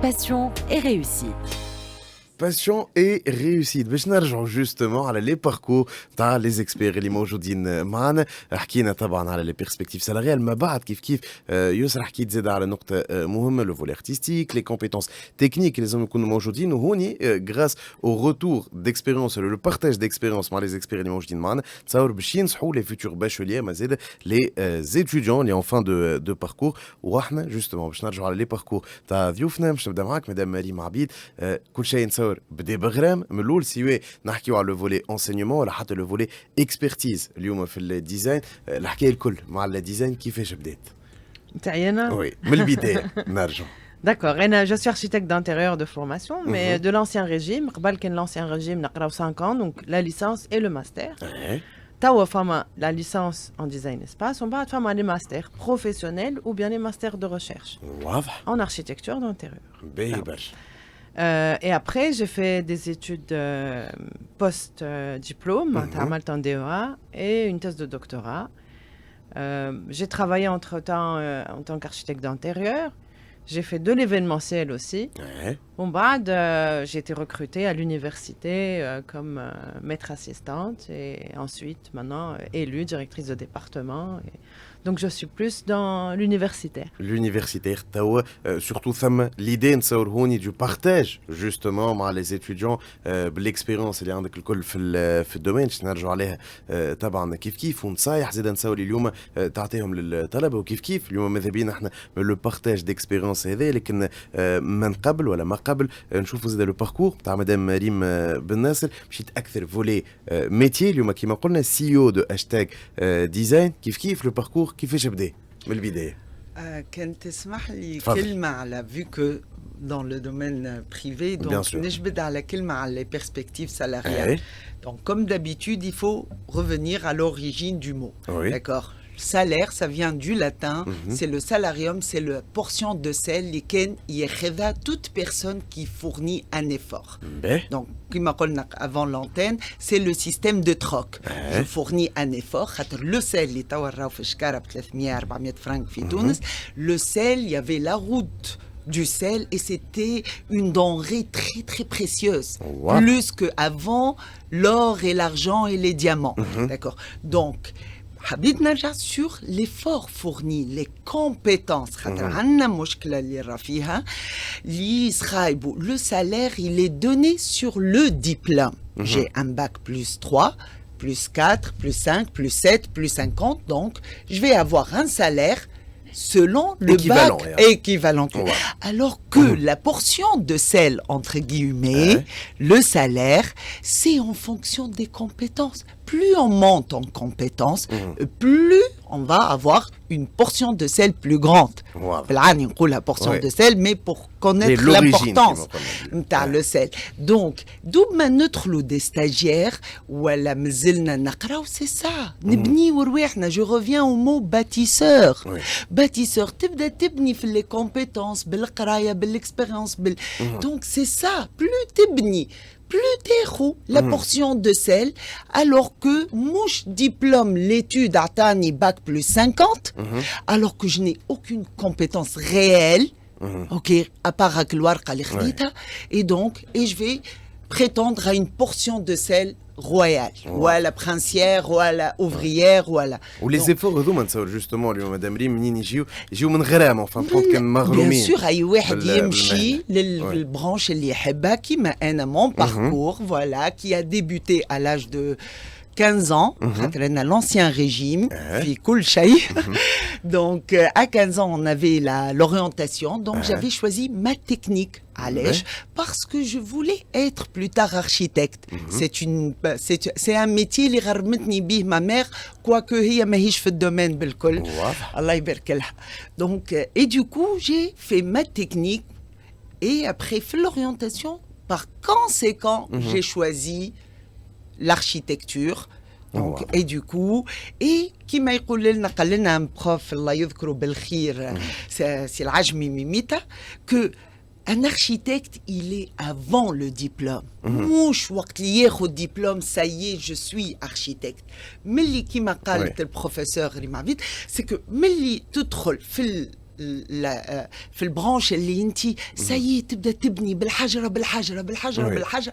Passion et réussite. Passion et réussite باش نرجعوا justement على les parcours تاع les experts اللي موجودين معنا. حكينا طبعا على les perspectives salariales ما بعد كيف يسرا حكيت زاد على نقطة مهمة le volet artistique les compétences techniques اللي لازم يكونوا موجودين وهوني grâce au retour d'expérience le partage d'expérience مع les experts اللي موجودين معنا تصور باش ينصحوا les futurs bacheliers مازال les étudiants اللي en fin de parcours واحنا justement باش نرجعوا على les parcours تاع ضيوفنا باش نبدا معاك مدام مريم عبيد. كل شيء نصور بدا بغرام من الاول سواء نحكيو على لو فولي انسينيومون ولا حتى لو فولي اكسبرتيز اليوم في الديزاين. الحكايه الكل مع الديزاين كيفاش بدات؟ نتاعي انا وي من البدايه نرجع. D'accord, je suis architecte d'intérieur de formation, mais de l'ancien régime. قبل كان l'ancien régime نقراو 5 ans, donc la licence et le master. توا فما la licence en design espace, on va faire les masters professionnels ou bien les masters de recherche. واضح. En architecture d'intérieur. باهي برشا. Et après, j'ai fait des études post-diplôme, un DEA et une thèse de doctorat. J'ai travaillé entre-temps en tant qu'architecte d'intérieur. J'ai fait de l'événementiel aussi. Bon, j'ai été recrutée à l'université comme maître assistante et ensuite, maintenant, élue directrice de département. Donc, je suis plus dans l'universitaire. L'universitaire, surtout l'idée du partage, justement, avec les étudiants, l'expérience اللي عندك الكل في الدومين نرجعوا عليها طبعا كيف ونصايح زاد نساو اليوم تعطيهم للطلبه وكيف اليوم ماذا بينا احنا لو بارتاج ديكسبيريونس هذا. لكن من قبل ولا ما قبل نشوفوا زاد لو باركور تاع مدام مريم بن ناصر مشيت اكثر فولي ميتي اليوم كما قلنا سي او دو هاشتاج ديزاين. كيف لو باركور كيفاش بدا من البدايه؟ كان تسمح لي كلمه على vu que dans le domaine privé, donc نجبد على كلمه على les perspectives salariales. Donc comme d'habitude, il faut revenir à l'origine du mot. D'accord. Salaire, ça vient du latin, c'est le salarium, c'est la portion de sel lesquels ياخذها toute personne qui fournit un effort. Donc, كما قلنا avant l'antenne, c'est le système de troc. Je fournis un effort. Le sel, اللي توا راهو في الشكارة ب 300-400 francs في تونس. Le sel, il y avait la route du sel et c'était une denrée très très précieuse. Plus qu'avant l'or et l'argent et les diamants. D'accord. Donc, حبيت نرجع sur l'effort fourni, les compétences. عندنا مشكلة اللي راه فيها اللي يسخايبوا. Le salaire, il est donné sur le diplôme. J'ai un bac plus 3, plus 4, plus 5, plus 7, plus 50. Donc, je vais avoir un salaire selon le bac équivalent. Alors que la portion de sel, entre guillemets, le salaire, c'est en fonction des compétences. Plus on monte en compétences, plus on va avoir une portion de sel plus grande. La portion de sel, mais pour connaître l'importance de le sel. Donc, d'où ma neutre lot des stagiaires, ou à la mzilna nakrao, c'est ça. Je reviens au mot bâtisseur. Bâtisseur, tibni fait les compétences, l'expérience. Donc, c'est ça. Plus tibni, plus t'es la portion de sel, alors que mouche diplôme l'étude atani bac plus 50, alors que je n'ai aucune compétence réelle, à part à et donc, je vais prétendre à une portion de sel royale, ou à la princière, ou à la ouvrière, ou à la... Ou les efforts هذوما نتصور justement اليوم مدام ريم منين يجيو من غرام enfin بحكم كان مغرومين. Bien sûr أي واحد يمشي للبرانش اللي يحبها كيما أنا mon parcours voilà qui a débuté à l'âge de 15 ans, l'ancien régime, puis cool chai. Donc, à 15 ans, on avait l'orientation. Donc, j'avais choisi ma technique à l'èche parce que je voulais être plus tard architecte. C'est un métier اللي غرمتني به ma mère, quoique هي ماهيش في الدومين بالكل. الله يبارك لها. Donc, et du coup, j'ai fait ma technique et après, fait l'orientation. Par conséquent, j'ai choisi l'architecture. Donc, et du coup, qui m'a dit un prof, Allah yadhkuru bil khir, c'est l'Ajmi Mimita, que un architecte, il est avant le diplôme. Mouche, وقت اللي ياخذ diplôme, ça y est, je suis architecte. Mais qui m'a dit le professeur Rimavit, c'est que ملي تدخل في في البرانش اللي انت سي تبدا تبني بالحجره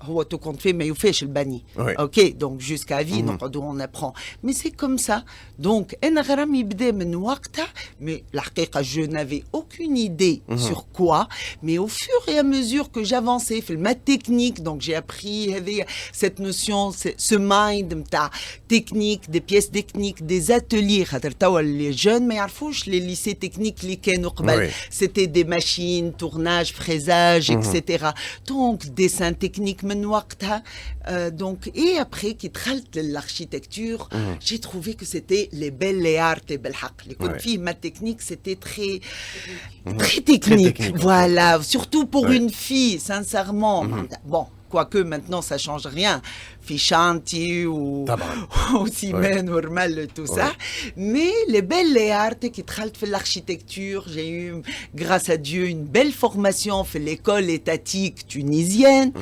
هو تو كونت في ما يوفاش البني اوكي دونك جوسكا في نقعدوا اون ابرون مي سي كوم سا دونك انا غرامي بدا من وقتها مي الحقيقه جو نافي اوكين ايدي سور كوا مي او فور اي ا ميزور كو جافونسي في المات تكنيك دونك جي ابري هذه سيت نوسيون سو مايند نتاع تكنيك دي بيس تكنيك دي زاتولي خاطر توا لي جون ما يعرفوش لي ليسي تكنيك اللي كانوا قبل سيتي دي ماشين تورناج فريزاج اكسيتيرا دونك ديسان تكنيك من وقتها donc et après qui دخلت l'architecture j'ai trouvé que c'était les belles arts بالحق اللي كنت فيه ما technique c'était très technique voilà surtout pour une fille sincèrement bon quoique maintenant ça change rien في شانتي وسيمان ورمل tout ça mais les belles arts qui دخلت في l'architecture j'ai eu grâce à Dieu une belle formation في l'école étatique tunisienne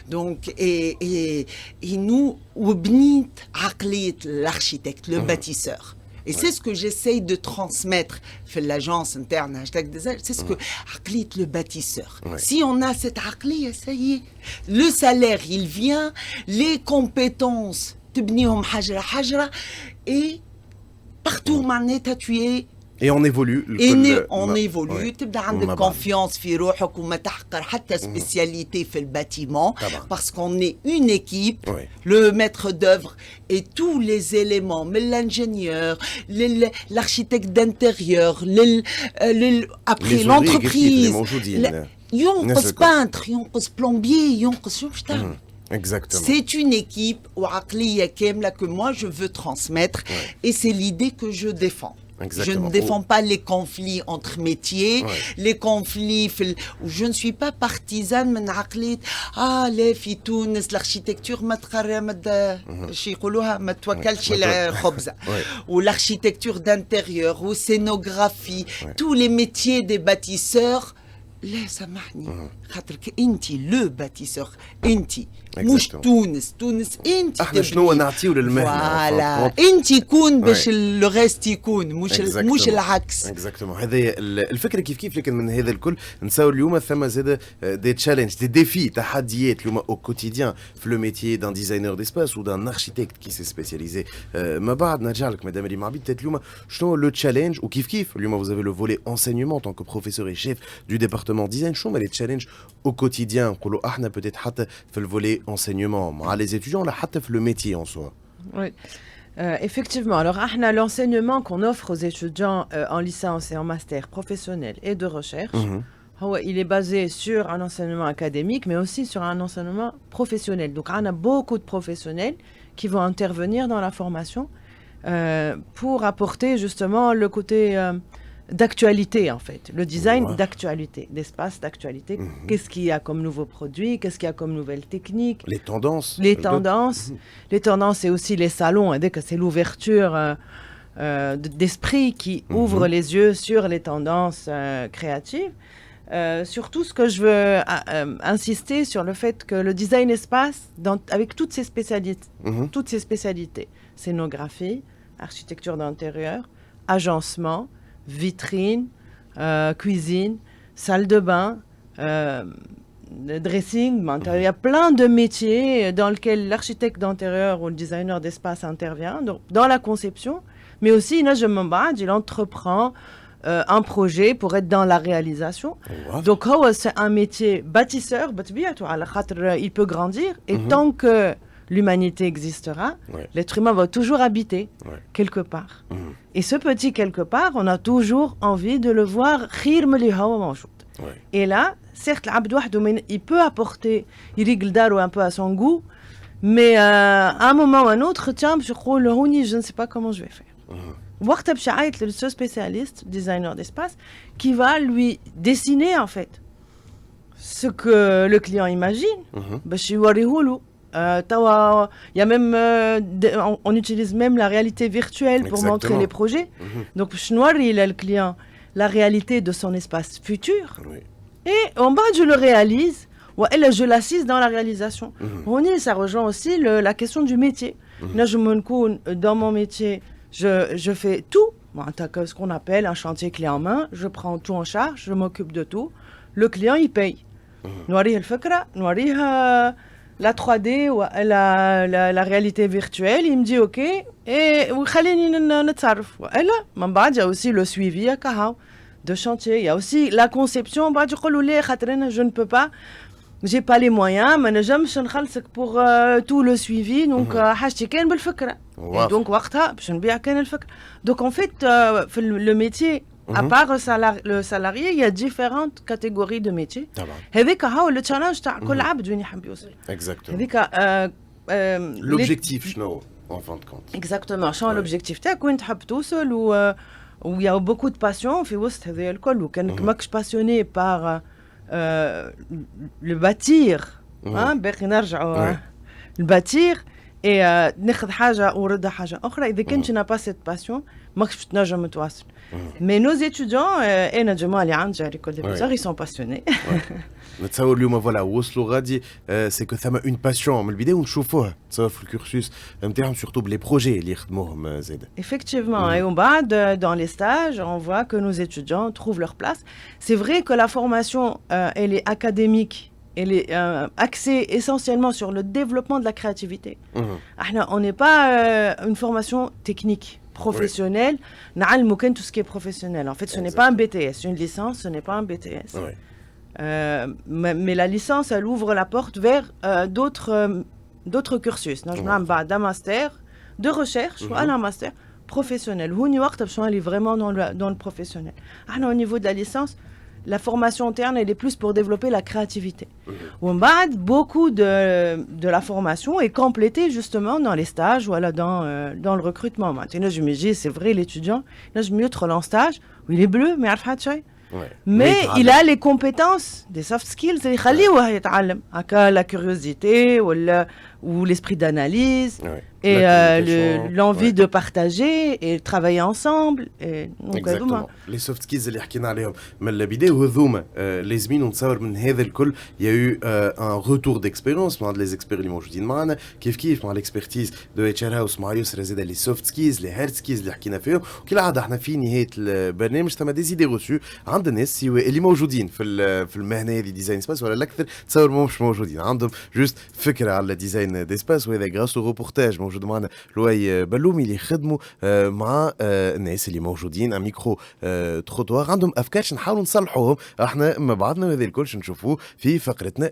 donc et nous وبنيت عقلية l'architecte le bâtisseur Et c'est ce que j'essaye de transmettre في l'agence interne c'est ce que عقلية le bâtisseur. Si on a cette عقلية, ça y est. Le salaire, il vient, les compétences, تبنيهم حجرة حجرة et partout معناتها tu es Et on évolue. On évolue. تبدأ عندك confiance في روحك وما تحقر حتى spécialité في البâtiment parce qu'on est une équipe, le maître d'œuvre et tous les éléments, l'ingénieur, l'architecte d'intérieur, après l'entreprise, ينقص peintre, ينقص plombier, ينقص شو مشتاق. Exactement. C'est une équipe وعقلية كاملة que moi je veux transmettre et c'est l'idée que je défends. Exactement. Je ne défends pas les conflits entre métiers, les conflits je ne suis pas partisane من عقلية لا في تونس l'architecture ما تقرر شي يقولوها ما توكلش الخبزة ou l'architecture d'intérieur ou scénographie tous les métiers des bâtisseurs لا سامحني خاطرك انت لو باتيسور انت مش تونس انت احنا شنو نعطيو للمهنه فوالا انت يكون باش لو ريست يكون مش العكس اكزاكتومون هذه الفكره كيف لكن من هذا الكل نساو اليوم ثم زاد دي تشالنج دي ديفي تحديات اليوم او كوتيديان في لو ميتيي دان ديزاينر ديسباس و دان اركيتكت كي سي سبيسياليزي ما بعد نرجع لك مدام ريم عبيد اليوم شنو لو تشالنج وكيف اليوم vous avez le volet enseignement en tant que professeur et chef du département design شنو les challenges au quotidien نقولوا احنا peut-être حتى في le volet enseignement مع les étudiants ولا حتى في le métier en soi. Oui. Effectivement, alors l'enseignement qu'on offre aux étudiants en licence et en master professionnel et de recherche, il est basé sur un enseignement académique mais aussi sur un enseignement professionnel. Donc on a beaucoup de professionnels qui vont intervenir dans la formation pour apporter justement le côté d'actualité en fait, le design d'actualité, d'espace d'actualité. Qu'est-ce qu'il y a comme nouveaux produits, qu'est-ce qu'il y a comme nouvelles techniques, les tendances, les tendances et aussi les salons, dès que c'est l'ouverture d'esprit qui ouvre les yeux sur les tendances créatives. Surtout ce que je veux insister sur le fait que le design espace avec toutes ses spécialités, scénographie, architecture d'intérieur, agencement, vitrine, cuisine, salle de bain, dressing. Il y a plein de métiers dans lesquels l'architecte d'intérieur ou le designer d'espace intervient, donc dans la conception, mais aussi il entreprend un projet pour être dans la réalisation. Donc c'est un métier bâtisseur, il peut grandir et tant que l'humanité existera, l'être humain va toujours habiter quelque part. Et ce petit quelque part, on a toujours envie de le voir. Et là, certes, il peut apporter, il règle un peu à son goût, mais à un moment ou à un autre, tiens, je ne sais pas comment je vais faire. Ce spécialiste, designer d'espace, qui va lui dessiner en fait ce que le client imagine. Il y a même, on utilise même la réalité virtuelle pour montrer les projets. Donc, il a le client la réalité de son espace futur. Et en bas, je le réalise. Ou je l'assiste dans la réalisation. Ça rejoint aussi la question du métier. Là, dans mon métier, je fais tout. ce qu'on appelle un chantier clé en main. Je prends tout en charge, je m'occupe de tout. Le client, il paye. نوريه الفكرة نوريه la 3D ou la réalité virtuelle, il me dit OK et وخليني نتصرف. والا من بعد il y a aussi le suivi de chantier, il y a aussi la conception. بعد يقولوا لي خاطر انا je ne peux pas, j'ai pas les moyens, ما نجمش نخلصك pour tout le suivi, donc حاجتي كان بالفكرة. Et donc وقتها باش نبيع كان الفكرة. Donc en fait في le métier à part le salarié, il y a différentes catégories de métiers. هذيك هو le challenge تاع كل عبد وين يحب يوصل. Exactement. هذيك l'objectif شنو en fin de compte. Exactement. شنو l'objectif تاعك وين تحب توصل où il y a beaucoup de passion في وسط هذا الكل وكانك ماكش passionné par le bâtir. باقي نرجعوا الباتير et ناخذ حاجه وردها حاجه اخرى. اذا كنت n'as pas cette passion ماكش تنجم تواصل. Mais nos étudiants انا الجماعه اللي عندي جاري كل ils sont passionnés. نتصور اليوم فوالا وصلوا غادي سي كو ثما اون باسيون من البدايه ونشوفوها تصور في الكورسوس نتاعهم سورتو بلي بروجي اللي يخدموهم زاد. Effectivement, et on va dans les stages, on voit que nos étudiants trouvent leur place. C'est vrai que la formation elle est académique, elle est axée essentiellement sur le développement de la créativité. On n'est pas une formation technique, professionnelle. نعلموا كان tout ce qui est professionnel. En fait, ce n'est pas un BTS, une licence, ce n'est pas un BTS. Mais la licence, elle ouvre la porte vers d'autres cursus. d'un master de recherche ou un master professionnel. On est vraiment dans le professionnel. Au niveau de la licence, la formation interne, elle est plus pour développer la créativité. Beaucoup de la formation est complétée justement dans les stages ou dans le recrutement. Maintenant, je me dis, c'est vrai, l'étudiant, là, je mieux trop en stage, où il est bleu, mais il a fait mais il a les compétences des soft skills اللي يخليه يتعلم هكا la curiosité ou l'esprit d'analyse et l'envie de partager et travailler ensemble. Exactement. Les soft skills اللي حكينا عليهم من البداية وهذوما لازمين نتصور من هذا الكل. Il y a eu un retour d'expérience مع les experts اللي موجودين معنا كيف مع l'expertise de HR House مع يسرا زاد les soft skills les hard skills اللي حكينا فيهم. وكالعادة احنا في نهاية البرنامج ثم دي زيدي غوسو عند الناس اللي موجودين في المهنة هذه ديزاين سباس ولا الأكثر تصور مش موجودين عندهم جوست فكرة على ديزاين دي سباس. وهذا غراس روبورتاج موجود معنا لؤي بلومي اللي يخدموا مع الناس اللي موجودين ميكرو تروتوار عندهم افكار نحاولوا نصلحوهم احنا مع بعضنا. وهذا الكل نشوفوه في فقرتنا